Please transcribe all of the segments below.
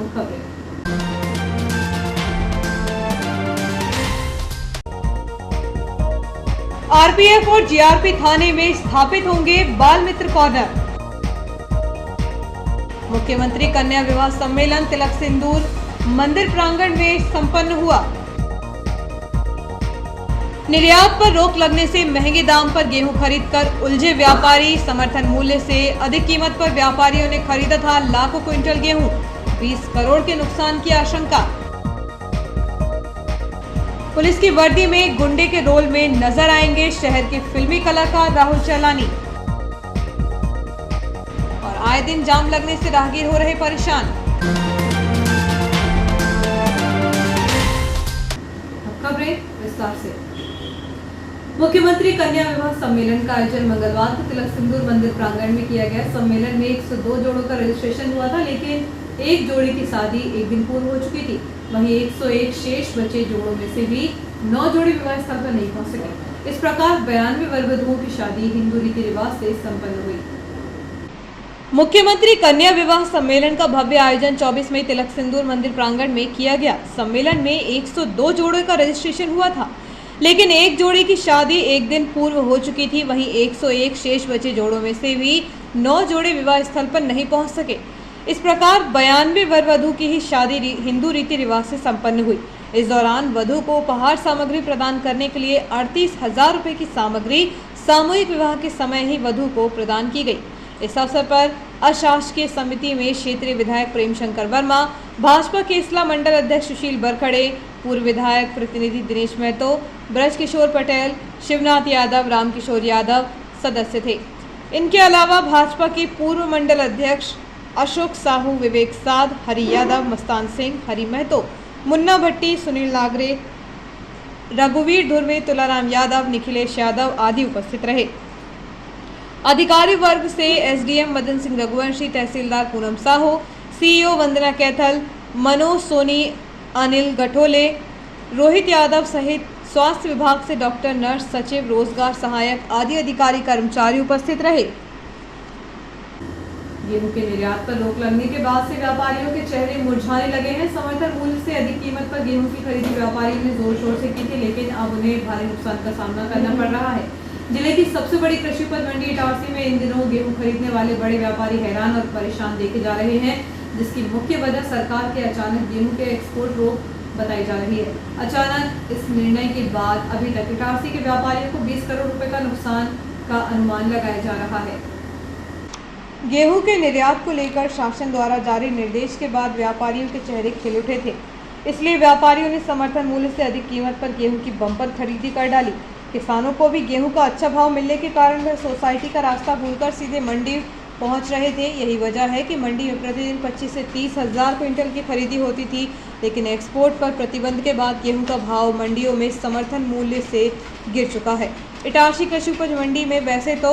प्रमुख खबरें। आरपीएफ और जीआरपी थाने में स्थापित होंगे बाल मित्र कॉर्नर। मुख्यमंत्री कन्या विवाह सम्मेलन तिलक सिंदूर मंदिर प्रांगण में संपन्न हुआ। निर्यात पर रोक लगने से महंगे दाम पर गेहूं खरीदकर उलझे व्यापारी। समर्थन मूल्य से अधिक कीमत पर व्यापारियों ने खरीदा था लाखों क्विंटल गेहूं। 20 करोड़ के नुकसान की आशंका। पुलिस की वर्दी में गुंडे के रोल में नजर आएंगे शहर के फिल्मी कलाकार राहुल चलानी। और आए दिन जाम लगने से राहगीर हो रहे परेशान। खबरें विस्तार से। मुख्यमंत्री कन्या विवाह सम्मेलन का आयोजन मंगलवार को तिलक सिंदूर मंदिर प्रांगण में किया गया। सम्मेलन में 102 जोड़ों का रजिस्ट्रेशन हुआ था, लेकिन एक जोड़ी की शादी एक दिन पूर्व हो चुकी थी। वहीं 101 शेष बचे जोड़ों में से भी 9 जोड़ी विवाह स्थल पर नहीं पहुंच सके। इस प्रकार 92 वरवधुओं की शादी हिंदू रीति रिवाज से संपन्न हुई। मुख्यमंत्री कन्या विवाह सम्मेलन का भव्य आयोजन 24 मई तिलक सिंदूर मंदिर प्रांगण में किया गया। सम्मेलन में 102 जोड़ों का रजिस्ट्रेशन हुआ था, लेकिन एक जोड़ी की शादी एक दिन पूर्व हो चुकी थी। वहीं 101 शेष बचे जोड़ों में से भी 9 जोड़े विवाह स्थल पर नहीं पहुंच सके। इस प्रकार 92 वरवधु की ही शादी हिंदू रीति रिवाज से संपन्न हुई। इस दौरान वधु को उपहार सामग्री प्रदान करने के लिए 38,000 रुपए की सामग्री सामूहिक विवाह के समय ही वधु को प्रदान की गई। इस अवसर पर अशासकीय समिति में क्षेत्रीय विधायक प्रेम शंकर वर्मा, भाजपा केसला मंडल अध्यक्ष सुशील बरखड़े, पूर्व विधायक प्रतिनिधि दिनेश महतो, ब्रज किशोर पटेल, शिवनाथ यादव, रामकिशोर यादव सदस्य थे। इनके अलावा भाजपा के पूर्व मंडल अध्यक्ष अशोक साहू, विवेक साध, हरि यादव, मस्तान सिंह, हरि महतो, मुन्ना भट्टी, सुनील नागरे, रघुवीर धुर्वे, तुलाराम यादव, निखिलेश यादव आदि उपस्थित रहे। अधिकारी वर्ग से एसडीएम मदन सिंह रघुवंशी, तहसीलदार पूनम साहू, सीईओ वंदना कैथल, मनोज सोनी, अनिल गठोले, रोहित यादव सहित स्वास्थ्य विभाग से डॉक्टर, नर्स, सचिव, रोजगार सहायक आदि अधिकारी कर्मचारी उपस्थित रहे। गेहूं के निर्यात पर रोक लगने के बाद से व्यापारियों के चेहरे मुरझाने लगे हैं। समर्थन मूल्य से अधिक कीमत पर गेहूं की खरीदी व्यापारियों ने जोर शोर से की थी, लेकिन अब उन्हें भारी नुकसान का सामना करना पड़ रहा है। जिले की सबसे बड़ी कृषि उपज मंडी इटारसी में इन दिनों गेहूं खरीदने वाले बड़े व्यापारी हैरान और परेशान देखे जा रहे हैं, जिसकी मुख्य वजह सरकार के अचानक गेहूं के एक्सपोर्ट रोक बताई जा रही है। अचानक इस निर्णय के बाद अभी तक इटारसी के व्यापारियों को 20 करोड़ रुपए का नुकसान का अनुमान लगाया जा रहा है। गेहूं के निर्यात को लेकर शासन द्वारा जारी निर्देश के बाद व्यापारियों के चेहरे खिल उठे थे, इसलिए व्यापारियों ने समर्थन मूल्य से अधिक कीमत पर गेहूं की बम्पर खरीदी कर डाली। किसानों को भी गेहूं का अच्छा भाव मिलने के कारण वह सोसाइटी का रास्ता भूलकर सीधे मंडी पहुंच रहे थे। यही वजह है कि मंडी में प्रतिदिन 25 से 30 हजार क्विंटल की खरीदी होती थी, लेकिन एक्सपोर्ट पर प्रतिबंध के बाद गेहूं का भाव मंडियों में समर्थन मूल्य से गिर चुका है। इटारसी कृषि उपज मंडी में वैसे तो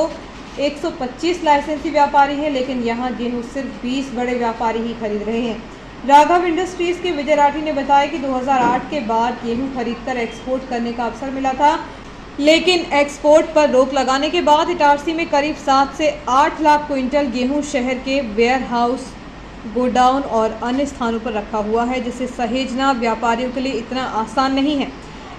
125 लाइसेंसी व्यापारी हैं, लेकिन यहाँ गेहूं सिर्फ 20 बड़े व्यापारी ही खरीद रहे हैं। राघव इंडस्ट्रीज के विजय राठी ने बताया कि 2008 के बाद गेहूं खरीदकर एक्सपोर्ट करने का अवसर मिला था, लेकिन एक्सपोर्ट पर रोक लगाने के बाद इटारसी में करीब 7 से 8 लाख क्विंटल गेहूं शहर के वेयर हाउस, गोडाउन और अन्य स्थानों पर रखा हुआ है, जिसे सहेजना व्यापारियों के लिए इतना आसान नहीं है।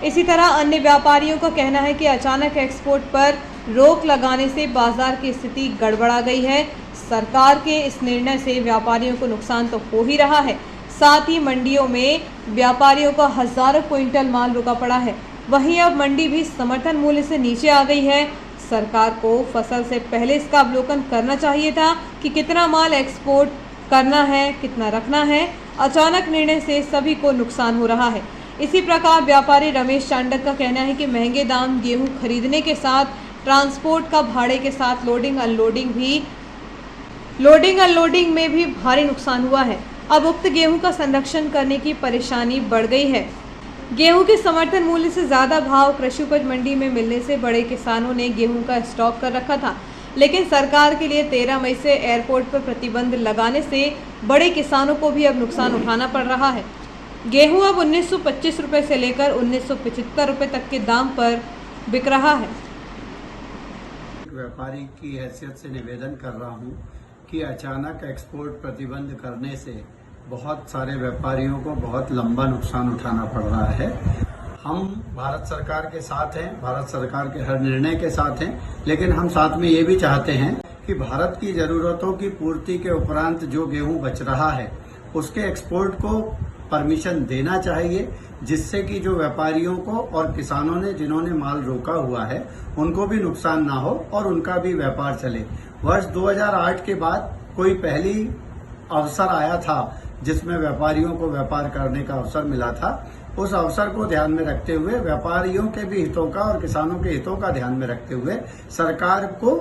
इसी तरह अन्य व्यापारियों का कहना है कि अचानक एक्सपोर्ट पर रोक लगाने से बाजार की स्थिति गड़बड़ा गई है। सरकार के इस निर्णय से व्यापारियों को नुकसान तो हो ही रहा है, साथ ही मंडियों में व्यापारियों का हजारों क्विंटल माल रुका पड़ा है। वहीं अब मंडी भी समर्थन मूल्य से नीचे आ गई है। सरकार को फसल से पहले इसका अवलोकन करना चाहिए था कि कितना माल एक्सपोर्ट करना है, कितना रखना है। अचानक निर्णय से सभी को नुकसान हो रहा है। इसी प्रकार व्यापारी रमेश चांडक का कहना है कि महंगे दाम गेहूं खरीदने के साथ ट्रांसपोर्ट का भाड़े के साथ लोडिंग अनलोडिंग में भी भारी नुकसान हुआ है। अब उक्त गेहूं का संरक्षण करने की परेशानी बढ़ गई है। गेहूं के समर्थन मूल्य से ज़्यादा भाव कृषि उपज मंडी में मिलने से बड़े किसानों ने गेहूं का स्टॉक कर रखा था, लेकिन सरकार के लिए 13 मई से एयरपोर्ट पर प्रतिबंध लगाने से बड़े किसानों को भी अब नुकसान उठाना पड़ रहा है। गेहूं अब 1925 रुपये से लेकर 1975 रुपये तक के दाम पर बिक रहा है। व्यापारी की हैसियत से निवेदन कर रहा हूं कि अचानक एक्सपोर्ट प्रतिबंध करने से बहुत सारे व्यापारियों को बहुत लंबा नुकसान उठाना पड़ रहा है। हम भारत सरकार के साथ हैं, भारत सरकार के हर निर्णय के साथ हैं, लेकिन हम साथ में ये भी चाहते हैं कि भारत की जरूरतों की पूर्ति के उपरांत जो गेहूं बच रहा है उसके एक्सपोर्ट को परमिशन देना चाहिए, जिससे कि जो व्यापारियों को और किसानों ने जिन्होंने माल रोका हुआ है उनको भी नुकसान ना हो और उनका भी व्यापार चले। वर्ष 2008 के बाद कोई पहली अवसर आया था जिसमें व्यापारियों को व्यापार करने का अवसर मिला था। उस अवसर को ध्यान में रखते हुए व्यापारियों के भी हितों का और किसानों के हितों का ध्यान में रखते हुए सरकार को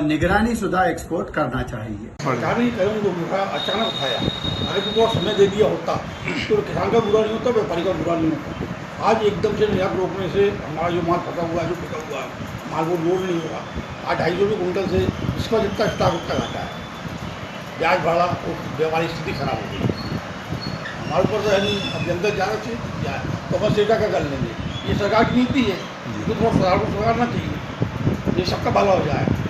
निगरानी शुदा एक्सपोर्ट करना चाहिए। सरकार ने कदम को अचानक उठाया, अगर तो थोड़ा समय दे दिया होता तो किसान का बुरा नहीं होता, व्यापारी का बुरा नहीं होता। आज एकदम से निर्यात रोकने से हमारा जो माल फंसा हुआ है, जो टिका हुआ है, माल वो लोड नहीं होगा। आज 250 रुपये कुंटल से इसका जितना स्टॉक उतना घाटा है, ब्याज बढ़ा और व्यापारी स्थिति खराब हो गई। हमारे ऊपर तो है नहीं, अब जनता ज़्यादा चाहिए तो बस सेटा का कर लेंगे। ये सरकार की नीति है, तो थोड़ा सरकार को सुधारना चाहिए, ये सबका भला हो जाए।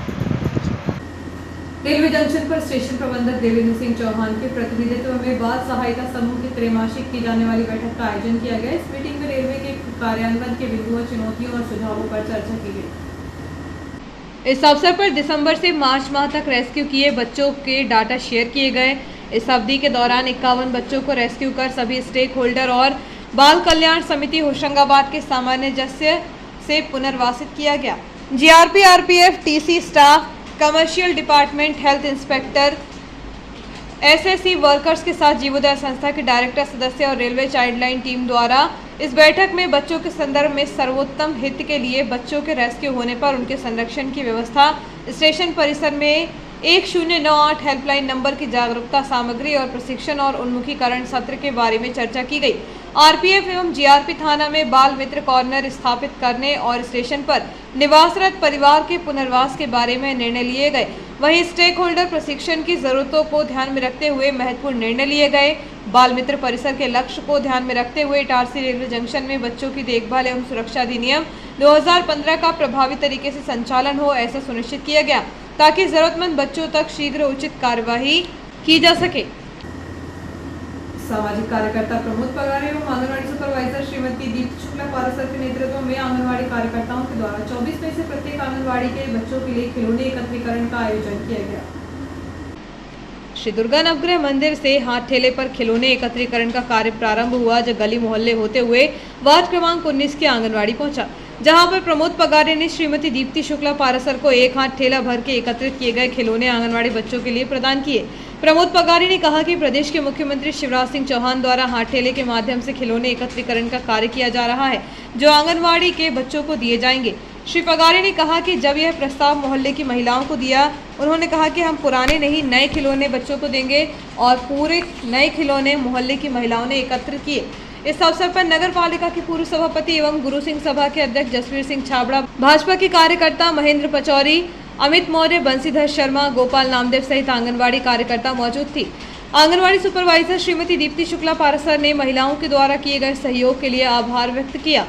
रेलवे जंक्शन पर स्टेशन प्रबंधक देवेंद्र सिंह चौहान के प्रतिनिधित्व में बाल सहायता समूह की त्रैमासिक की जाने वाली बैठक का आयोजन किया गया। इस मीटिंग में रेलवे के कार्यान्वयन के बिंदुओं, चुनौतियों और सुझावों पर चर्चा की गई। इस अवसर पर दिसंबर से मार्च माह तक रेस्क्यू किए बच्चों के डाटा शेयर किए गए। इस अवधि के दौरान 51 बच्चों को रेस्क्यू कर सभी स्टेक होल्डर और बाल कल्याण समिति होशंगाबाद के सामंजस्य से पुनर्वासित किया गया। GRP, RPF, TC staff, commercial department, health inspector, SSC workers के साथ जीवोदय संस्था के डायरेक्टर सदस्य और रेलवे चाइल्ड लाइन टीम द्वारा इस बैठक में बच्चों के संदर्भ में सर्वोत्तम हित के लिए बच्चों के रेस्क्यू होने पर उनके संरक्षण की व्यवस्था, स्टेशन परिसर में 1098 हेल्पलाइन नंबर की जागरूकता सामग्री और प्रशिक्षण और उन्मुखीकरण सत्र के बारे में चर्चा की गई। आरपीएफ एवं जीआरपी थाना में बाल मित्र कॉर्नर स्थापित करने और स्टेशन पर निवासरत परिवार के पुनर्वास के बारे में निर्णय लिए गए। वहीं स्टेक होल्डर प्रशिक्षण की जरूरतों को ध्यान में रखते हुए महत्वपूर्ण निर्णय लिए गए। बाल मित्र परिसर के लक्ष्य को ध्यान में रखते हुए इटारसी रेलवे जंक्शन में बच्चों की देखभाल एवं सुरक्षा अधिनियम 2015 का प्रभावी तरीके से संचालन हो, ऐसा सुनिश्चित किया गया ताकि जरूरतमंद बच्चों तक शीघ्र उचित कार्यवाही की जा सके। सामाजिक कार्यकर्ता प्रमोद पगारे एवं आंगनवाड़ी सुपरवाइजर श्रीमती दीप्ति शुक्ला पारासर के नेतृत्व में आंगनवाड़ी कार्यकर्ताओं के द्वारा 24 मई से प्रत्येक आंगनवाड़ी के बच्चों के लिए खिलौने एकत्रीकरण का आयोजन किया गया। श्री दुर्गा नवग्रह मंदिर से हाथ ठेले पर खिलौने एकत्रीकरण का कार्य प्रारंभ हुआ, जो गली मोहल्ले होते हुए वार्ड क्रमांक 19 की आंगनवाड़ी पहुंचा, जहां पर प्रमोद पगारे ने श्रीमती दीप्ति शुक्ला पारासर को एक हाथ ठेला भर के एकत्रित किए गए खिलौने आंगनवाड़ी बच्चों के लिए प्रदान किए। प्रमोद पगारे ने कहा कि प्रदेश के मुख्यमंत्री शिवराज सिंह चौहान द्वारा हाथ ठेले के माध्यम से खिलौने एकत्रीकरण का कार्य किया जा रहा है, जो आंगनवाड़ी के बच्चों को दिए जाएंगे। श्री पगारे ने कहा कि जब यह प्रस्ताव मोहल्ले की महिलाओं को दिया, उन्होंने कहा कि हम पुराने नहीं नए खिलौने बच्चों को देंगे और पूरे नए खिलौने मोहल्ले की महिलाओं ने एकत्र किए। इस अवसर पर नगर पालिका के पूर्व सभापति एवं गुरु सिंह सभा के अध्यक्ष जसवीर सिंह छाबड़ा, भाजपा के कार्यकर्ता महेंद्र पचौरी, अमित मौर्य, बंसीधर शर्मा, गोपाल नामदेव सहित आंगनवाड़ी कार्यकर्ता मौजूद थी। आंगनवाड़ी सुपरवाइजर श्रीमती दीप्ति शुक्ला पारासर ने महिलाओं के द्वारा किए गए सहयोग के लिए आभार व्यक्त किया।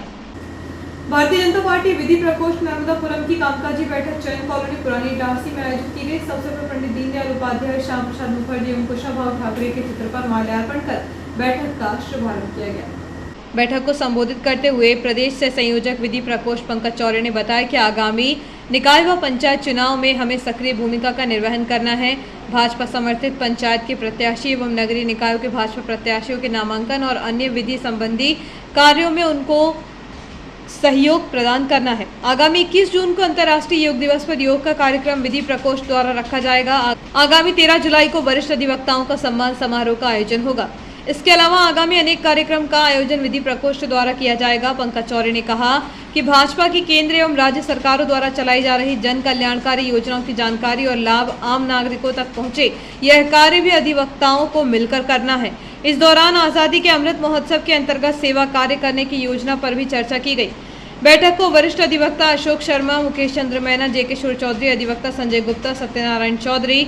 भारतीय जनता पार्टी विधि प्रकोष्ठ नर्मदापुरम की कामकाजी बैठक चयन कॉलोनी पुरानी इटारसी में आयोजित की गई। इस अवसर पर पंडित दीनदयाल उपाध्याय, श्याम प्रसाद मुखर्जी एवं कुशाभाऊ ठाकरे के चित्र पर माल्यार्पण कर बैठक का शुभारंभ किया गया। बैठक को संबोधित करते हुए प्रदेश से संयोजक विधि प्रकोष्ठ पंकज चौरे ने बताया कि आगामी निकाय व पंचायत चुनाव में हमें सक्रिय भूमिका का निर्वहन करना है। भाजपा समर्थित पंचायत के प्रत्याशी एवं नगरीय निकायों के भाजपा प्रत्याशियों के नामांकन और अन्य विधि संबंधी कार्यों में उनको सहयोग प्रदान करना है। आगामी 21 जून को अंतर्राष्ट्रीय योग दिवस पर योग का कार्यक्रम विधि प्रकोष्ठ द्वारा रखा जाएगा। आगामी 13 जुलाई को वरिष्ठ अधिवक्ताओं का सम्मान समारोह का आयोजन होगा। इसके अलावा आगामी अनेक कार्यक्रम का आयोजन विधि प्रकोष्ठ द्वारा किया जाएगा। पंकज चौरे ने कहा कि भाजपा की केंद्र एवं राज्य सरकारों द्वारा चलाई जा रही जन कल्याणकारी योजनाओं की जानकारी और लाभ आम नागरिकों तक पहुंचे, यह कार्य भी अधिवक्ताओं को मिलकर करना है। इस दौरान आजादी के अमृत महोत्सव के अंतर्गत सेवा कार्य करने की योजना पर भी चर्चा की गई। बैठक को वरिष्ठ अधिवक्ता अशोक शर्मा, मुकेश चंद्र मैना, जे किशोर चौधरी, अधिवक्ता संजय गुप्ता, सत्यनारायण चौधरी,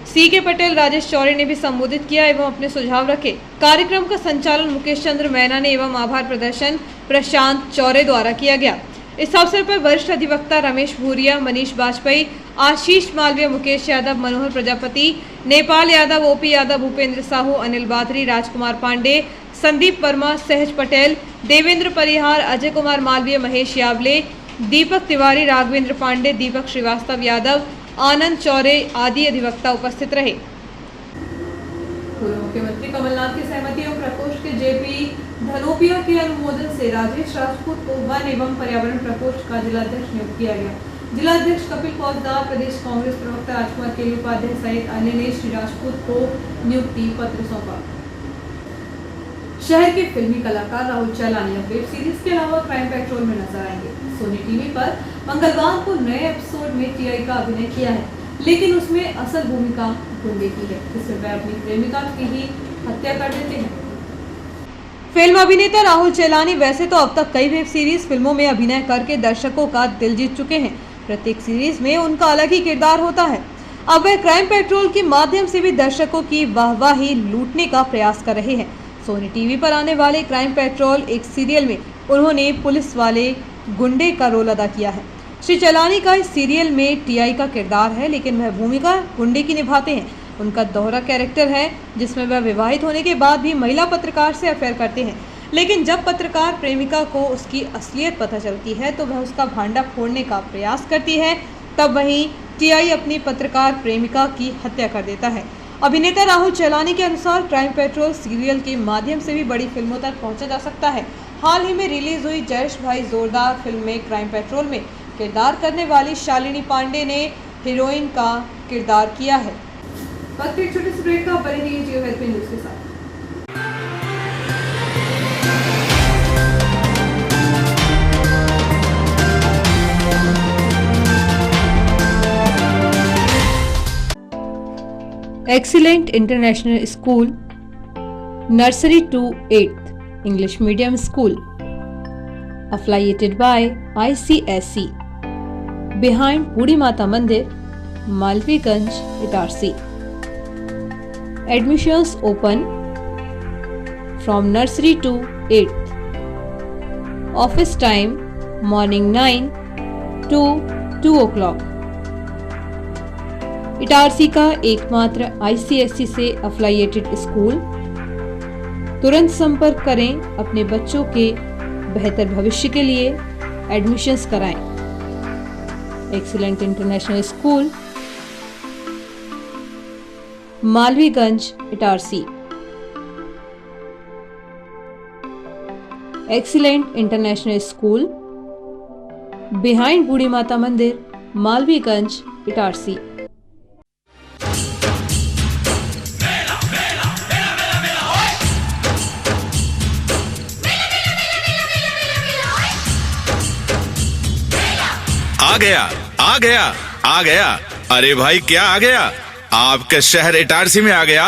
सी के पटेल, राजेश चौरे ने भी संबोधित किया एवं अपने सुझाव रखे। कार्यक्रम का संचालन मुकेश चंद्र मैना ने एवं आभार प्रदर्शन प्रशांत चौरे द्वारा किया गया। इस अवसर पर वरिष्ठ अधिवक्ता रमेश भूरिया, मनीष वाजपेयी, आशीष मालवीय, मुकेश यादव, मनोहर प्रजापति, नेपाल यादव, ओपी यादव, भूपेंद्र साहू, अनिल बाथरी, राजकुमार पांडे, संदीप वर्मा, सहज पटेल, देवेंद्र परिहार, अजय कुमार मालवीय, महेश यावले, दीपक तिवारी, राघवेंद्र पांडे, दीपक श्रीवास्तव यादव, आनंद चौरे आदि अधिवक्ता उपस्थित रहे। पूर्व मुख्यमंत्री कमलनाथ की सहमति एवं प्रकोष्ठ के जेपी धनोपिया के अनुमोदन से राजेश राजपूत को वन एवं पर्यावरण प्रकोष्ठ का जिलाध्यक्ष नियुक्त किया गया। जिलाध्यक्ष कपिल फौजदार, प्रदेश कांग्रेस प्रवक्ता राजकुमार केली उपाध्याय सहित अन्य ने श्री राजपूत को नियुक्ति पत्र सौंपा। शहर के फिल्मी कलाकार राहुल चैलानी अब वेब सीरीज के अलावा क्राइम पेट्रोल में नजर आएंगे। सोनी टीवी पर मंगलवार को नए एपिसोड में टीआई का अभिनय किया है, लेकिन उसमें असल भूमिका गुंडे की है, जिसमें वह अपनी प्रेमिका की ही हत्या कर देते हैं। फिल्म अभिनेता राहुल चैलानी वैसे तो अब तक कई वेब सीरीज फिल्मों में अभिनय करके दर्शकों का दिल जीत चुके हैं। प्रत्येक सीरीज में उनका अलग ही किरदार होता है। अब वह क्राइम पेट्रोल के माध्यम से भी दर्शकों की वाहवाही लूटने का प्रयास कर रहे हैं। सोनी टीवी पर आने वाले क्राइम पेट्रोल एक सीरियल में उन्होंने पुलिस वाले गुंडे का रोल अदा किया है। श्री चैलानी का इस सीरियल में टीआई का किरदार है, लेकिन वह भूमिका गुंडे की निभाते हैं। उनका दोहरा कैरेक्टर है, जिसमें वह विवाहित होने के बाद भी महिला पत्रकार से अफेयर करते हैं, लेकिन जब पत्रकार प्रेमिका को उसकी असलियत पता चलती है तो वह उसका भांडा फोड़ने का प्रयास करती है। तब वहीं टीआई अपनी पत्रकार प्रेमिका की हत्या कर देता है। अभिनेता राहुल चैलानी के अनुसार क्राइम पेट्रोल सीरियल के माध्यम से भी बड़ी फिल्मों तक पहुंचा जा सकता है। हाल ही में रिलीज हुई जयेश भाई जोरदार फिल्म में क्राइम पेट्रोल में किरदार करने वाली शालिनी पांडे ने हीरोइन का किरदार किया है। वक्त एक छोटे से ब्रेक का, बने रहिए जियो हेल्प न्यूज़ के साथ। Excellent International School, Nursery to 8th English Medium School, affiliated by ICSE, behind Budi Mata Mandir, Malviganj, Itarsi. Admissions open from nursery to 8th. Office time morning 9 to 2 o'clock. Itarsi का एकमात्र ICSE से affiliated school. तुरंत संपर्क करें अपने बच्चों के बेहतर भविष्य के लिए, एडमिशन्स कराएं। Excellent international school, Malviganj, Itarsi. Excellent international school, behind Budhi Mata मंदिर, मालवीगंज, इटारसी। आ गया। अरे भाई क्या आ गया? आपके शहर इटारसी में आ गया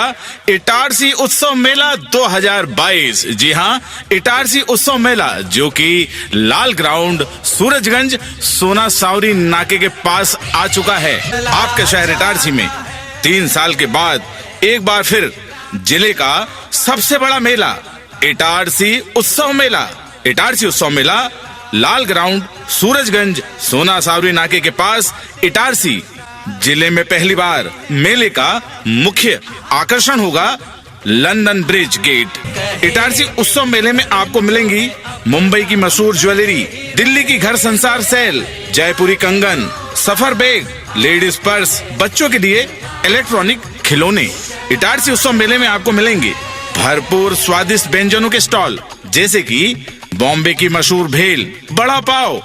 इटारसी उत्सव मेला 2022। जी हाँ, इटारसी उत्सव मेला जो कि लाल ग्राउंड, सूरजगंज, सोना सावरी नाके के पास आ चुका है। आपके शहर इटारसी में 3 साल के बाद एक बार फिर जिले का सबसे बड़ा मेला इटारसी उत्सव मेला। इटारसी उत्सव मेला लाल ग्राउंड, सूरजगंज, सोना सावरी नाके के पास इटारसी जिले में पहली बार। मेले का मुख्य आकर्षण होगा लंदन ब्रिज गेट। इटारसी उत्सव मेले में आपको मिलेंगी मुंबई की मशहूर ज्वेलरी, दिल्ली की घर संसार सेल, जयपुरी कंगन, सफर बैग, लेडीज पर्स, बच्चों के लिए इलेक्ट्रॉनिक खिलौने। इटारसी उत्सव मेले में आपको मिलेंगे भरपूर स्वादिष्ट व्यंजनों के स्टॉल, जैसे कि बॉम्बे की मशहूर भेल, बड़ा पाव,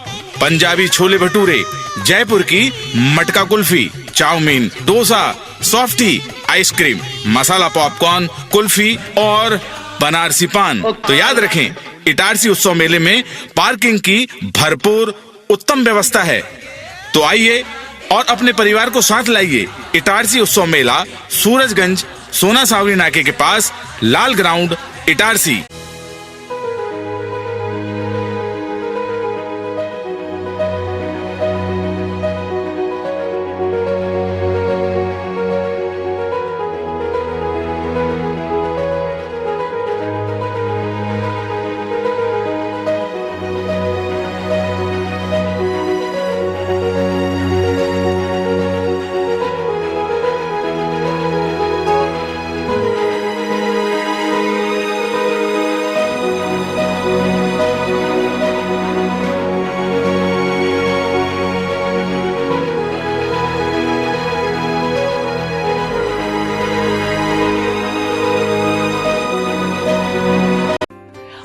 पंजाबी छोले भटूरे, जयपुर की matka kulfi, chowmein, dosa, softy, ice cream, masala popcorn, kulfi और बनारसी पान। तो याद रखें, इटारसी उत्सव मेले में पार्किंग की भरपूर उत्तम व्यवस्था है। तो आइए और अपने परिवार को साथ लाइए। इटारसी उत्सव मेला सूरजगंज, सोना सावरी नाके के पास, Lal ground, Itarsi.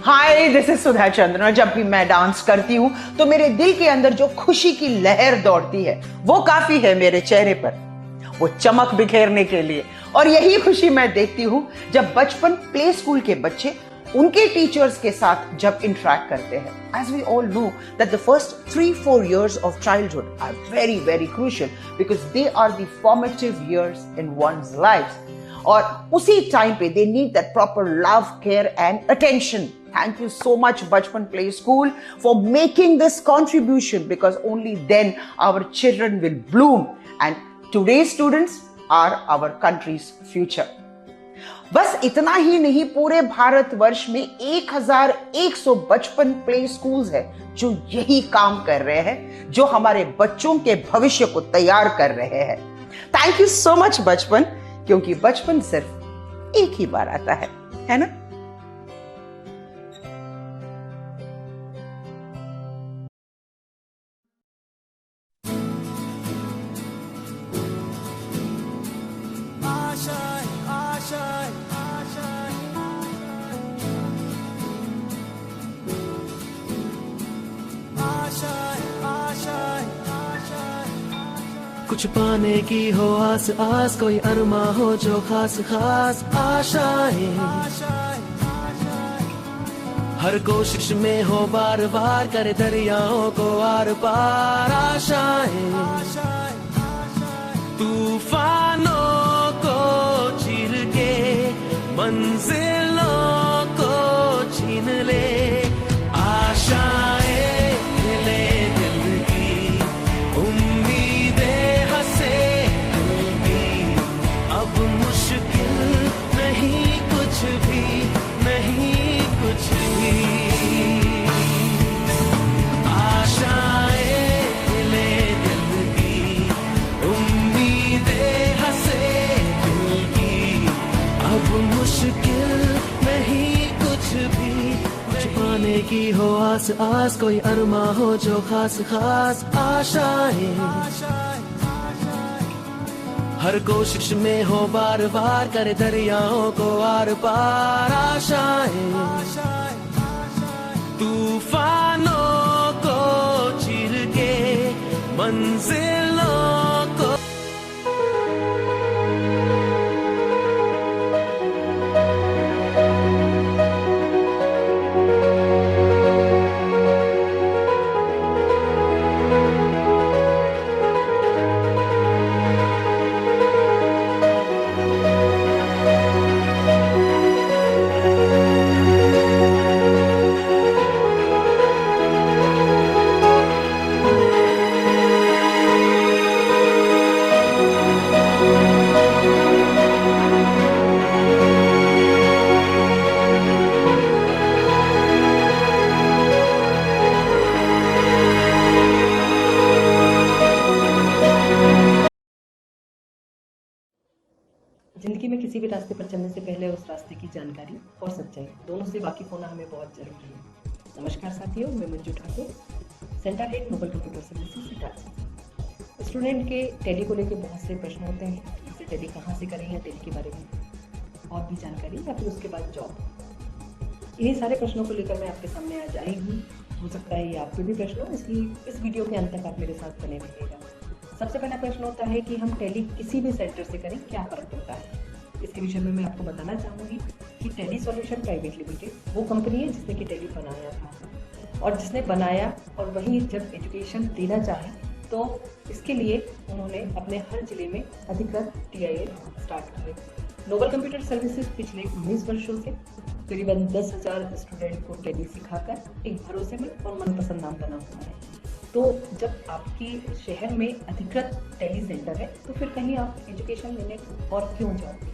Hi, this is Sudha Chandran. जब भी मैं डांस करती हूँ तो मेरे दिल के अंदर जो खुशी की लहर दौड़ती है वो काफी है मेरे चेहरे पर वो चमक बिखेरने के लिए। और यही खुशी मैं देखती हूँ जब बचपन प्ले स्कूल के बच्चे उनके टीचर्स के साथ जब इंटरेक्ट करते हैं। As we all know that the first 3-4 years of childhood are very very crucial because they are the formative years in one's life. और उसी टाइम पे they need that proper love, care and attention. Thank you so much Bachpan Play School for making this contribution because only then our children will bloom and today's students are our country's future. बस इतना ही नहीं, पूरे भारतवर्ष में 1155 play schools है जो यही काम कर रहे हैं, जो हमारे बच्चों के भविष्य को तैयार कर रहे हैं। थैंक यू सो मच बचपन, क्योंकि बचपन सिर्फ एक ही बार आता है ना? कुछ पाने की हो आस आस, कोई अरमा हो जो खास खास आशाएं, हर कोशिश में हो बार बार करे दरियाओं को आर पार आशाएं, तूफानों को चीर के मंजिलों को छीन ले आशाएं, की हो आस आस, कोई अरमा हो जो खास खास आशाएं, हर कोशिश में हो बार बार करे दरियाओं को आर पार आशाएं, तूफानों को चीर के मंजिलों को। जिंदगी में किसी भी रास्ते पर चलने से पहले उस रास्ते की जानकारी और सच्चाई दोनों से वाकिफ होना हमें बहुत जरूरी है। नमस्कार साथियों, मैं Manju Thakur, centre head Noble Computer Services Itarsi. Student के टैली को लेकर बहुत से प्रश्न होते हैं, जैसे टैली कहाँ से करें या टैली के बारे में और भी जानकारी या फिर उसके बाद जॉब। इन्हीं सारे प्रश्नों को लेकर मैं आपके सामने आज आई हूँ। हो सकता है ये आपके भी प्रश्न हो, इसलिए इस वीडियो के अंत तक आप मेरे साथ बने रहिएगा। सबसे पहला प्रश्न होता है कि हम टैली किसी भी सेंटर से करें क्या फ़र्क पड़ता है। इसके विषय में मैं आपको बताना चाहूँगी कि टैली सॉल्यूशन प्राइवेट लिमिटेड वो कंपनी है जिसने कि टैली बनाया था, और जिसने बनाया और वही जब एजुकेशन देना चाहे तो इसके लिए उन्होंने अपने हर जिले में अधिकृत TIL स्टार्ट किए। नोबल कंप्यूटर सर्विसेज पिछले 19 वर्षों से करीबन 10,000 स्टूडेंट को टैली सिखाकर एक भरोसेमंद और मनपसंद नाम बना हुआ है। तो जब आपकी शहर में अधिकृत टैली सेंटर है तो फिर कहीं आप एजुकेशन लेने और क्यों जाओगे,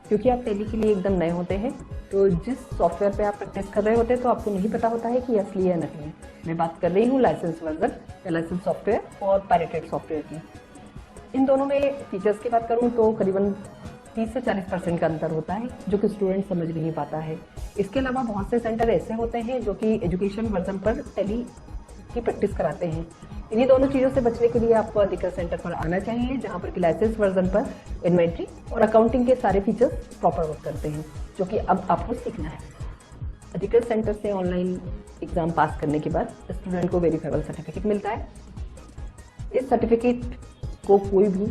क्योंकि आप टैली के लिए एकदम नए होते हैं। तो जिस सॉफ्टवेयर पे आप प्रैक्टिस कर रहे होते हैं तो आपको नहीं पता होता है कि असली या नकली है। मैं बात कर रही हूँ लाइसेंस वर्जन या लाइसेंस सॉफ्टवेयर और पायरेटेड सॉफ्टवेयर की। इन दोनों में फीचर्स की बात करूँ तो करीबन 30 से 40% का अंतर होता है, जो कि स्टूडेंट समझ नहीं पाता है। इसके अलावा बहुत से सेंटर ऐसे होते हैं जो कि एजुकेशन वर्जन पर टैली की प्रैक्टिस कराते हैं इन्हीं दोनों चीज़ों से बचने के लिए आपको अधिकृत सेंटर पर आना चाहिए, जहाँ पर कि लाइसेंस वर्जन पर इन्वेंट्री और अकाउंटिंग के सारे फीचर्स प्रॉपर वर्क करते हैं, जो कि अब आपको सीखना है। अधिकृत सेंटर से ऑनलाइन एग्जाम पास करने के बाद स्टूडेंट को वेरीफाइबल सर्टिफिकेट मिलता है। इस सर्टिफिकेट को कोई भी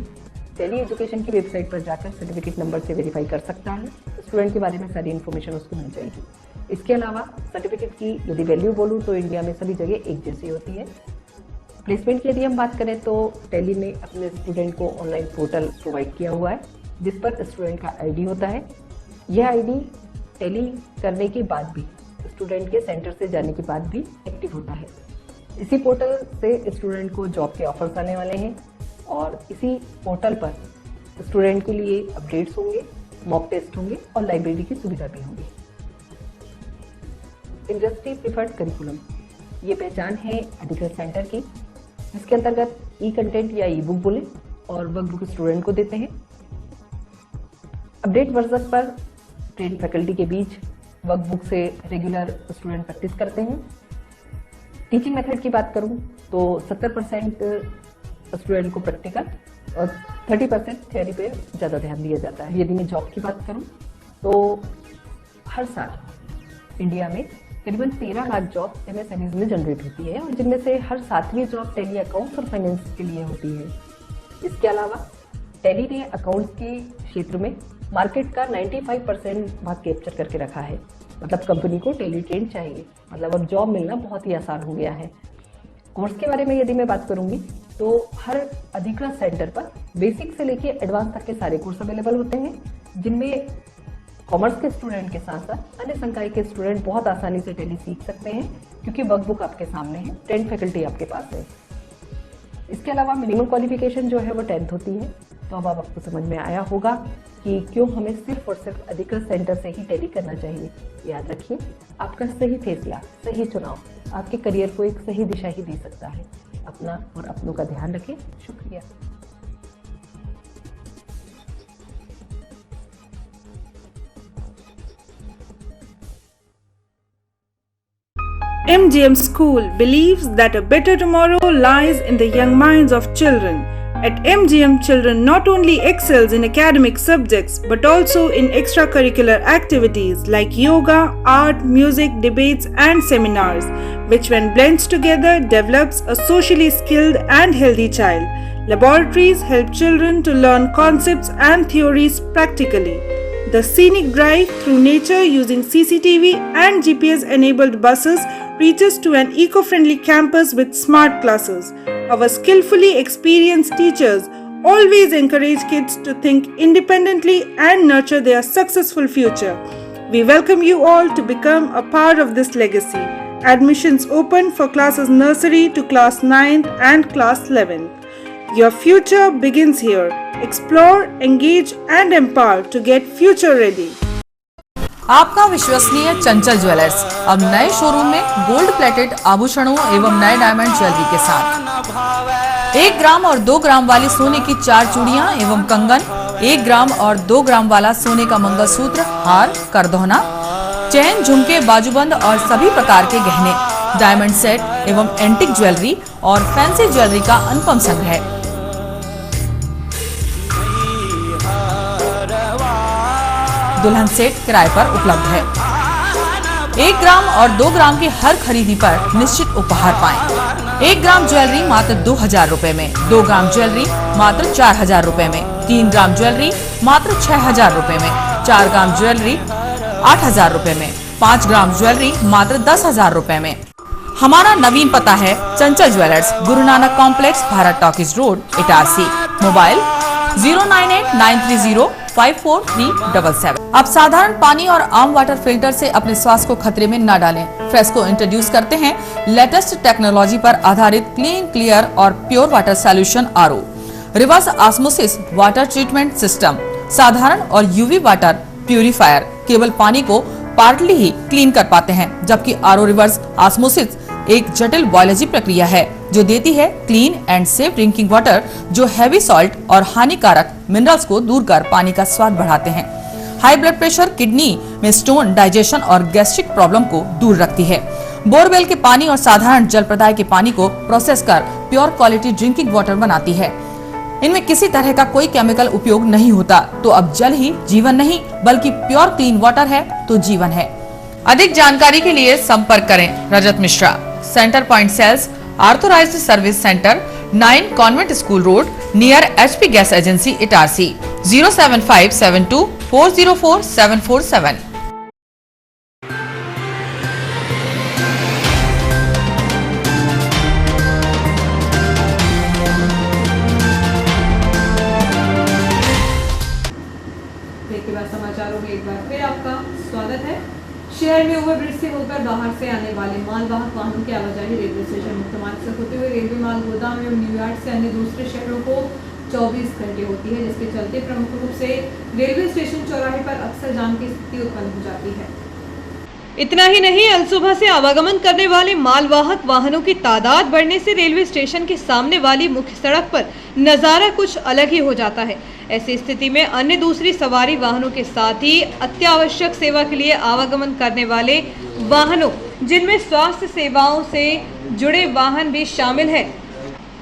टेली एजुकेशन की वेबसाइट पर जाकर सर्टिफिकेट नंबर से वेरीफाई कर सकता है। स्टूडेंट के बारे में सारी इन्फॉर्मेशन उसको मिल जाएगी। इसके अलावा सर्टिफिकेट की यदि वैल्यू बोलूँ तो इंडिया में सभी जगह एक जैसी होती है। प्लेसमेंट की यदि हम बात करें तो टेली ने अपने स्टूडेंट को ऑनलाइन पोर्टल प्रोवाइड किया हुआ है, जिस पर स्टूडेंट का आईडी होता है। यह आईडी टेली करने के बाद भी, स्टूडेंट के सेंटर से जाने के बाद भी एक्टिव होता है। इसी पोर्टल से स्टूडेंट को जॉब के ऑफर्स आने वाले हैं और इसी पोर्टल पर स्टूडेंट के लिए अपडेट्स होंगे, मॉक टेस्ट होंगे और लाइब्रेरी की सुविधा भी होगी। इंडस्ट्री प्रिफर्ड करिकुलम, ये पहचान है अधिकृत सेंटर की, जिसके अंतर्गत ई कंटेंट या ई बुक बोले और वर्कबुक स्टूडेंट को देते हैं। अपडेट वर्जन पर ट्रेन फैकल्टी के बीच वर्कबुक से रेगुलर स्टूडेंट प्रैक्टिस करते हैं। टीचिंग मेथड की बात करूं तो 70% स्टूडेंट को प्रैक्टिकल और 30% थ्योरी पे ज़्यादा ध्यान दिया जाता है। यदि मैं जॉब की बात करूं तो हर साल इंडिया में करीबन 13 लाख जॉब MSMEs में जनरेट होती है और जिनमें से हर 7वीं जॉब टेली अकाउंट्स और फाइनेंस के लिए होती है। इसके अलावा टेली ने अकाउंट्स के क्षेत्र में मार्केट का 95% भाग कैप्चर करके रखा है। मतलब कंपनी को टेली ट्रेन चाहिए, मतलब अब जॉब मिलना बहुत ही आसान हो गया है। कोर्स के बारे में यदि मैं बात करूंगी तो हर अधिकृत सेंटर पर बेसिक से लेके एडवांस तक के सारे कोर्स अवेलेबल होते हैं, जिनमें कॉमर्स के स्टूडेंट के साथ साथ अन्य संकाय के स्टूडेंट बहुत आसानी से टेली सीख सकते हैं, क्योंकि वर्कबुक आपके सामने है, ट्रेंड फैकल्टी आपके पास है। इसके अलावा मिनिमम क्वालिफिकेशन जो है वो 10th होती है। तो अब आपको समझ में आया होगा कि क्यों हमें सिर्फ और सिर्फ अधिकृत सेंटर से ही टेली करना चाहिए। याद रखिए, आपका सही फैसला, सही चुनाव आपके करियर को एक सही दिशा ही दे सकता है। अपना और अपनों का ध्यान रखें। शुक्रिया। MGM School believes that a better tomorrow lies in the young minds of children. At MGM, children not only excels in academic subjects but also in extracurricular activities like yoga, art, music, debates and seminars, which when blends together develops a socially skilled and healthy child. Laboratories help children to learn concepts and theories practically. The scenic drive through nature using CCTV and GPS-enabled buses reaches to an eco-friendly campus with smart classes. Our skillfully experienced teachers always encourage kids to think independently and nurture their successful future. We welcome you all to become a part of this legacy. Admissions open for classes nursery to class 9th and class 11th. Your future begins here. Explore, engage and empower to get future ready. आपका विश्वसनीय चंचल jewellers अब नए showroom में gold plated आभूषणों एवं नए diamond jewellery के साथ 1 ग्राम और 2 ग्राम वाली सोने की 4 चूड़ियां एवं कंगन, 1 ग्राम और 2 ग्राम वाला सोने का मंगलसूत्र, हार, करदौना, चैन, झुमके, बाजूबंद और सभी प्रकार के गहने, डायमंड सेट एवं एंटिक ज्वेलरी और फैंसी ज्वेलरी का अनुपम संग्रह। दुल्हन सेट किराए पर उपलब्ध है। 1 ग्राम और 2 ग्राम की हर खरीदी पर निश्चित उपहार पाएं। 1 ग्राम ज्वेलरी मात्र 2000 रुपए में, 2 ग्राम ज्वेलरी मात्र 4000 रुपए में, 3 ग्राम ज्वेलरी मात्र 6000 रुपए में, 4 ग्राम ज्वेलरी 8000 रुपए में, 5 ग्राम ज्वेलरी मात्र 10000 रुपए में। हमारा नवीन पता है चंचल jewellers, Guru Nanak complex, Bharat talkies road, Itarsi. Mobile 09893054377। अब साधारण पानी और आम वाटर फिल्टर से अपने स्वास्थ्य को खतरे में न डालें। फ्रेस्को इंट्रोड्यूस करते हैं लेटेस्ट टेक्नोलॉजी पर आधारित क्लीन, क्लियर और pure water solution RO, reverse osmosis water treatment system, साधारण और यूवी वाटर प्यूरिफायर केवल पानी को पार्टली ही क्लीन कर पाते हैं, जबकि RO रिवर्स ऑस्मोसिस एक जटिल बायोलॉजी प्रक्रिया है जो देती है clean and safe drinking water, जो हैवी सॉल्ट और हानिकारक मिनरल्स को दूर कर पानी का स्वाद बढ़ाते हैं। हाई ब्लड प्रेशर, किडनी में स्टोन, डाइजेशन और गैस्ट्रिक प्रॉब्लम को दूर रखती है। बोरवेल के पानी और साधारण जल प्रदाय के पानी को प्रोसेस कर प्योर क्वालिटी ड्रिंकिंग वाटर बनाती है। इनमें किसी तरह का कोई केमिकल उपयोग नहीं होता। तो अब जल ही जीवन नहीं बल्कि प्योर क्लीन वाटर है तो जीवन है। अधिक जानकारी के लिए संपर्क करें Rajat Mishra, centre point sales, authorised service centre, 9 convent school road, near HP gas agency, Itarsi, 07572404747। समाचारों में एक बार फिर आपका स्वागत है। शहर में ओवरब्रिज से होकर बाहर से आने वाले मालवाहक वाहनों की आवाजाही रेलवे स्टेशन मुख्य मार्ग से होते हुए रेलवे माल गोदाम एवं न्यूयार्क से अन्य दूसरे शहरों को 24 घंटे होती है, जिसके चलते प्रमुख रूप से रेलवे स्टेशन चौराहे पर अक्सर जाम की स्थिति उत्पन्न हो जाती है। इतना ही नहीं, अलसुबह से आवागमन करने वाले मालवाहक वाहनों की तादाद बढ़ने से रेलवे स्टेशन के सामने वाली मुख्य सड़क पर नजारा कुछ अलग ही हो जाता है। ऐसी स्थिति में अन्य दूसरी सवारी वाहनों के साथ ही अत्यावश्यक सेवा के लिए आवागमन करने वाले वाहनों, जिनमें स्वास्थ्य सेवाओं से जुड़े वाहन भी शामिल है,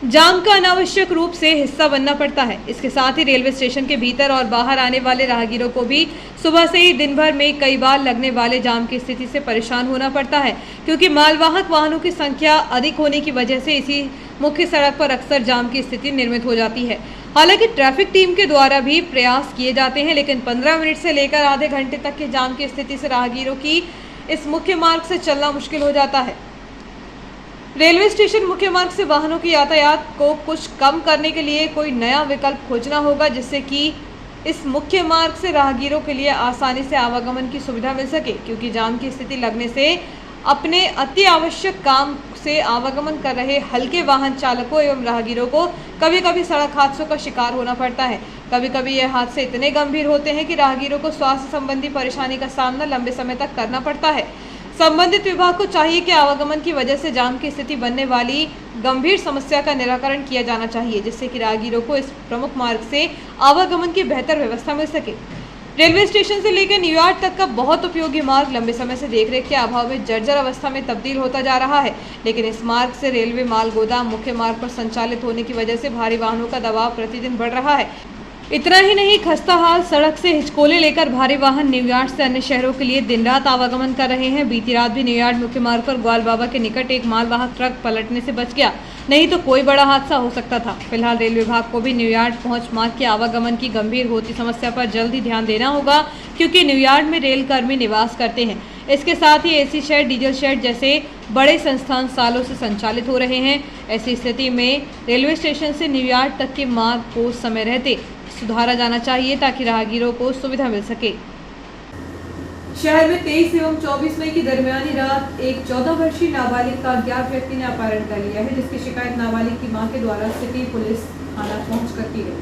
जाम का अनावश्यक रूप से हिस्सा बनना पड़ता है। इसके साथ ही रेलवे स्टेशन के भीतर और बाहर आने वाले राहगीरों को भी सुबह से ही दिन भर में कई बार लगने वाले जाम की स्थिति से परेशान होना पड़ता है, क्योंकि मालवाहक वाहनों की संख्या अधिक होने की वजह से इसी मुख्य सड़क पर अक्सर जाम की स्थिति निर्मित हो जाती है। हालांकि ट्रैफिक टीम के द्वारा भी प्रयास किए जाते हैं, लेकिन 15 मिनट से लेकर आधे घंटे तक के जाम की स्थिति से राहगीरों की इस मुख्य मार्ग से चलना मुश्किल हो जाता है। रेलवे स्टेशन मुख्य मार्ग से वाहनों की यातायात को कुछ कम करने के लिए कोई नया विकल्प खोजना होगा, जिससे कि इस मुख्य मार्ग से राहगीरों के लिए आसानी से आवागमन की सुविधा मिल सके, क्योंकि जाम की स्थिति लगने से अपने अति आवश्यक काम से आवागमन कर रहे हल्के वाहन चालकों एवं राहगीरों को कभी कभी सड़क हादसों का शिकार होना पड़ता है। कभी कभी यह हादसे इतने गंभीर होते हैं कि राहगीरों को स्वास्थ्य संबंधी परेशानी का सामना लंबे समय तक करना पड़ता है। संबंधित विभाग को चाहिए कि आवागमन की वजह से जाम की स्थिति बनने वाली गंभीर समस्या का निराकरण किया जाना चाहिए, जिससे कि राहगीरों को इस प्रमुख मार्ग से आवागमन की बेहतर व्यवस्था मिल सके। रेलवे स्टेशन से लेकर न्यूयॉर्क तक का बहुत उपयोगी मार्ग लंबे समय से देखरेख के अभाव में जर्जर अवस्था में तब्दील होता जा रहा है, लेकिन इस मार्ग से रेलवे माल गोदाम मुख्य मार्ग पर संचालित होने की वजह से भारी वाहनों का दबाव प्रतिदिन बढ़ रहा है। इतना ही नहीं, खस्ता हाल सड़क से हिचकोले लेकर भारी वाहन न्यूयॉर्क से अन्य शहरों के लिए दिन रात आवागमन कर रहे हैं। बीती रात भी न्यूयॉर्क मुख्य मार्ग पर ग्वाल बाबा के निकट एक मालवाहक ट्रक पलटने से बच गया, नहीं तो कोई बड़ा हादसा हो सकता था। फिलहाल रेलवे विभाग को भी न्यूयॉर्क पहुंच मार्ग के आवागमन की गंभीर होती समस्या पर जल्द ही ध्यान देना होगा, क्योंकि न्यूयॉर्क में रेल कर्मी निवास करते हैं। इसके साथ ही AC शेड, डीजल शेड जैसे बड़े संस्थान सालों से संचालित हो रहे हैं। ऐसी स्थिति में रेलवे स्टेशन से न्यूयॉर्क तक के मार्ग को समय रहते सुधारा जाना चाहिए, ताकि राहगीरों को सुविधा मिल सके। शहर में 23 एवं 24 मई की दरमियानी रात एक 14 वर्षीय नाबालिग का अज्ञात व्यक्ति ने अपहरण कर लिया है, जिसकी शिकायत नाबालिग की मां के द्वारा सिटी पुलिस थाना पहुंचकर की गई।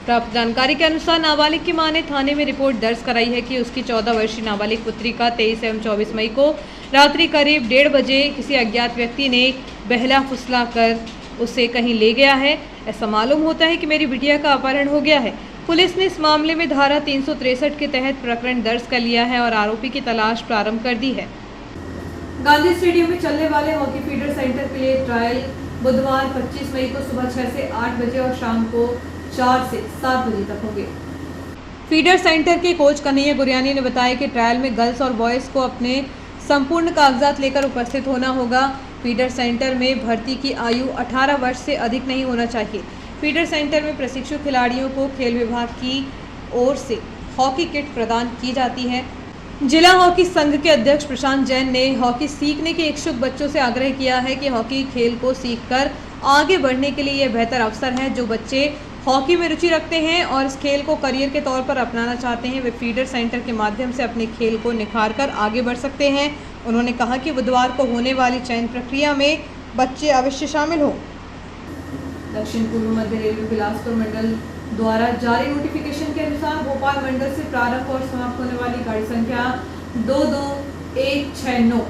प्राप्त जानकारी के अनुसार नाबालिग की मां ने थाने में रिपोर्ट दर्ज कराई है कि उसकी 14 वर्षीय नाबालिग पुत्री का 23 एवं 24 मई को रात्रि करीब 1:30 बजे किसी अज्ञात व्यक्ति ने बहला फुसला कर उसे कहीं ले गया है। ऐसा मालूम होता है कि मेरी बिटिया का अपहरण हो गया है। पुलिस ने इस मामले में धारा 363 के तहत प्रकरण दर्ज कर लिया है और आरोपी की तलाश प्रारंभ कर दी है। गांधी स्टेडियम में चलने वाले हॉकी फीडर सेंटर के लिए ट्रायल बुधवार 25 मई को सुबह 6 से 8 बजे और शाम को 4 से 7 बजे तक होंगे। फीडर सेंटर के कोच कन्हैया गुरियानी ने बताया कि ट्रायल में गर्ल्स और बॉयज को अपने संपूर्ण कागजात लेकर उपस्थित होना होगा। फीडर सेंटर में भर्ती की आयु 18 वर्ष से अधिक नहीं होना चाहिए। फीडर सेंटर में प्रशिक्षु खिलाड़ियों को खेल विभाग की ओर से हॉकी किट प्रदान की जाती है। जिला हॉकी संघ के अध्यक्ष प्रशांत जैन ने हॉकी सीखने के इच्छुक बच्चों से आग्रह किया है कि हॉकी खेल को सीखकर आगे बढ़ने के लिए यह बेहतर अवसर है। जो बच्चे हॉकी में रुचि रखते हैं और इस खेल को करियर के तौर पर अपनाना चाहते हैं, वे फीडर सेंटर के माध्यम से अपने खेल को निखार कर आगे बढ़ सकते हैं। उन्होंने कहा कि बुधवार को होने वाली चयन प्रक्रिया में बच्चे अवश्य शामिल हों। दक्षिण पूर्व मध्य रेलवे बिलासपुर मंडल द्वारा जारी नोटिफिकेशन के अनुसार भोपाल मंडल से प्रारंभ और समाप्त होने वाली गाड़ी संख्या 22169,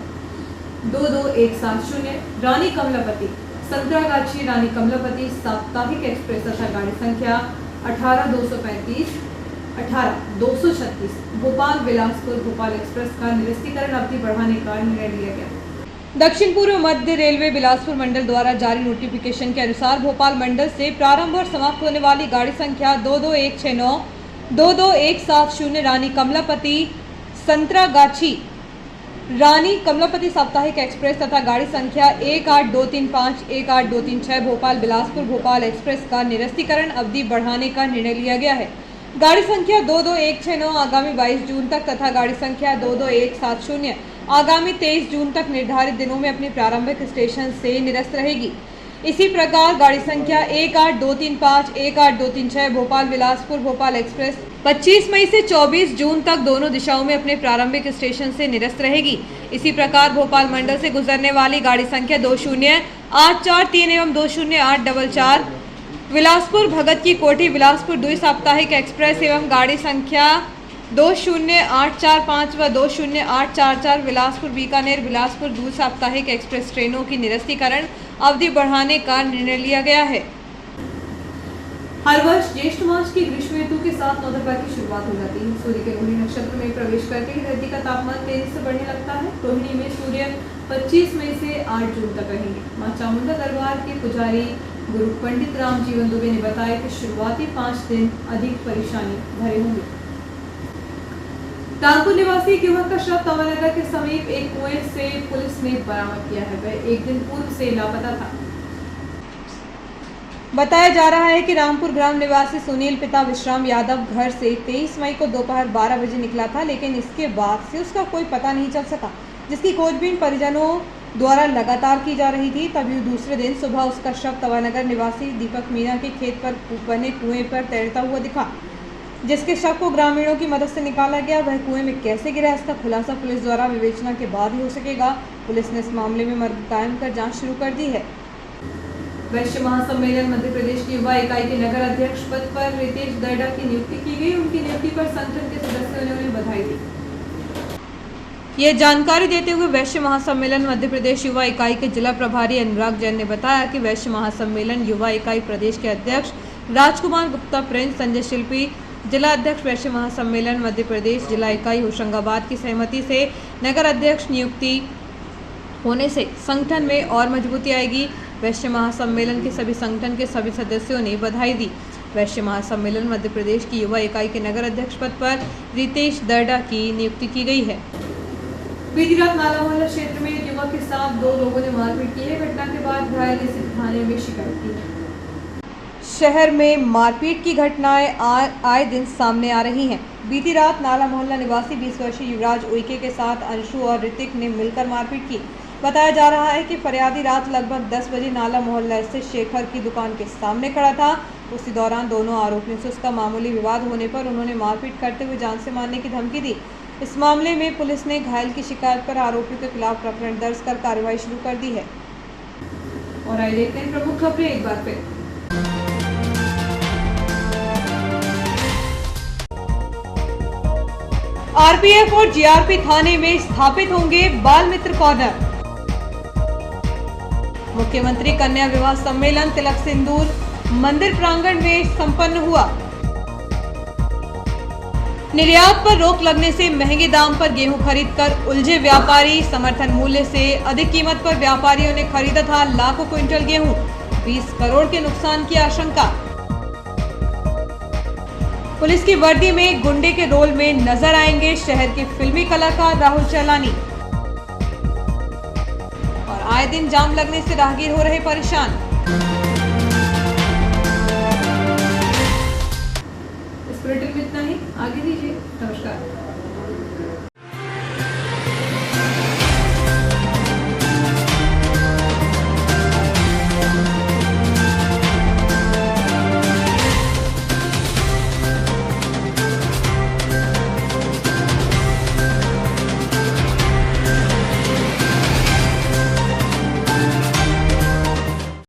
22170 रानी कमलापति, संतरागाछी रानी कमलापति साप्ताहिक एक्सप्रेस तथा गाड़ी संख्या 18235, 18236 भोपाल बिलासपुर भोपाल एक्सप्रेस का निरस्तीकरण अवधि बढ़ाने का निर्णय लिया गया। दक्षिण पूर्व मध्य रेलवे बिलासपुर मंडल द्वारा जारी नोटिफिकेशन के अनुसार भोपाल मंडल से प्रारंभ और समाप्त होने वाली गाड़ी संख्या 22169, 22170 रानी कमलापति संतरागाछी रानी कमलापति साप्ताहिक एक्सप्रेस तथा गाड़ी संख्या 18235, 18236 भोपाल बिलासपुर भोपाल एक्सप्रेस का निरस्तीकरण अवधि बढ़ाने का निर्णय लिया गया है। गाड़ी संख्या 22169 आगामी 22 जून तक तथा गाड़ी संख्या 22170 आगामी 23 जून तक निर्धारित दिनों में अपने प्रारंभिक स्टेशन से निरस्त रहेगी। इसी प्रकार गाड़ी संख्या 18235, 18236 भोपाल बिलासपुर भोपाल एक्सप्रेस 25 मई से 24 जून तक दोनों दिशाओं में अपने प्रारंभिक स्टेशन से निरस्त रहेगी। इसी प्रकार भोपाल मंडल से गुजरने वाली गाड़ी संख्या 20843 एवं 20844 बिलासपुर भगत की कोठी बिलासपुर द्वि साप्ताहिक एक्सप्रेस एवं गाड़ी संख्या 20845 व 20844 बिलासपुर बीकानेर बिलासपुर द्वि साप्ताहिक एक्सप्रेस ट्रेनों की निरस्तीकरण अवधि बढ़ाने का निर्णय लिया गया है। हर वर्ष ज्येष्ठ मास की ग्रीष्म ऋतु के साथ नवदुर्गा की शुरुआत हो जाती है। सूर्य के रोहिणी नक्षत्र में प्रवेश करते ही धरती का तापमान तेजी से बढ़ने लगता है। रोहिणी में सूर्य 25 मई से 8 जून तक रहेंगे। मां चामुंडा दरबार के पुजारी गुरु पंडित राम जीवन दुबे ने बताया कि शुरुआती 5 दिन अधिक परेशानी भरे होंगे। कानपुर निवासी एक युवक का शव तवानगर के समीप एक कुएं से पुलिस ने बरामद किया है। वह एक दिन पूर्व से लापता था। बताया जा रहा है कि रामपुर ग्राम निवासी सुनील पिता विश्राम यादव घर से 23 मई को दोपहर 12 बजे निकला था, लेकिन इसके बाद से उसका कोई पता नहीं चल सका, जिसकी खोजबीन परिजनों द्वारा लगातार की जा रही थी। तभी दूसरे दिन सुबह उसका शव तवानगर निवासी दीपक मीणा के खेत पर बने कुएं पर तैरता हुआ दिखा, जिसके शव को ग्रामीणों की मदद से निकाला गया। वह कुएं में कैसे गिरा, इसका खुलासा पुलिस द्वारा विवेचना के बाद ही हो सकेगा। पुलिस ने इस मामले में मर्ग कायम कर जांच शुरू कर दी है। वैश्य महासम्मेलन मध्य प्रदेश की युवा इकाई के नगर अध्यक्ष पद पर रितेश दर्डा की नियुक्ति की गई। उनकी नियुक्ति पर संगठन के सदस्यों ने उन्हें बधाई दी। ये जानकारी देते हुए वैश्य महासम्मेलन मध्य प्रदेश युवा इकाई के जिला प्रभारी अनुराग जैन ने बताया कि वैश्य महासम्मेलन युवा इकाई प्रदेश के अध्यक्ष राजकुमार गुप्ता प्रिंस संजय शिल्पी, जिला अध्यक्ष वैश्य महासम्मेलन मध्य प्रदेश जिला इकाई होशंगाबाद की सहमति से नगर अध्यक्ष नियुक्ति होने से संगठन में और मजबूती आएगी। वैश्य महासम्मेलन के सभी संगठन के सभी सदस्यों ने बधाई दी। वैश्य महासम्मेलन मध्य प्रदेश की युवा इकाई के नगर अध्यक्ष पद पर रितेश दर्डा की नियुक्ति की गई है। बीती रात नाला मोहल्ला क्षेत्र में एक युवक के साथ 2 लोगों ने मारपीट की है। घटना के बाद घायल ने सिर्फ थाने में शिकायत की है। शहर में मारपीट की घटनाएं आए दिन सामने आ रही हैं। बीती रात नाला मोहल्ला निवासी 20 वर्षीय युवराज उइके के साथ अंशु और ऋतिक ने मिलकर मारपीट की। बताया जा रहा है कि फरियादी रात लगभग 10 बजे नाला मोहल्ला स्थित शेखर की दुकान के सामने खड़ा था। उसी दौरान दोनों आरोपियों से उसका मामूली विवाद होने पर उन्होंने मारपीट करते हुए जान से मारने की धमकी दी। इस मामले में पुलिस ने घायल की शिकायत पर आरोपियों के खिलाफ प्रकरण दर्ज कर कार्रवाई शुरू कर दी है। और आइए देखते हैं प्रमुख खबरें एक बार फिर। आरपीएफ और जीआरपी थाने में स्थापित होंगे बाल मित्र कॉर्नर। मुख्यमंत्री कन्या विवाह सम्मेलन तिलक सिंदूर मंदिर प्रांगण में संपन्न हुआ। निर्यात पर रोक लगने से महंगे दाम पर गेहूं खरीदकर उलझे व्यापारी। समर्थन मूल्य से अधिक कीमत पर व्यापारियों ने खरीदा था लाखों क्विंटल गेहूं। 20 करोड़ के नुकसान की आशंका। पुलिस की वर्दी में गुंडे के रोल में नजर आएंगे शहर के फिल्मी कलाकार राहुल चैलानी। और आए दिन जाम लगने से राहगीर हो रहे परेशान। इस बुलेटिन में इतना ही। आगे दीजिए। नमस्कार।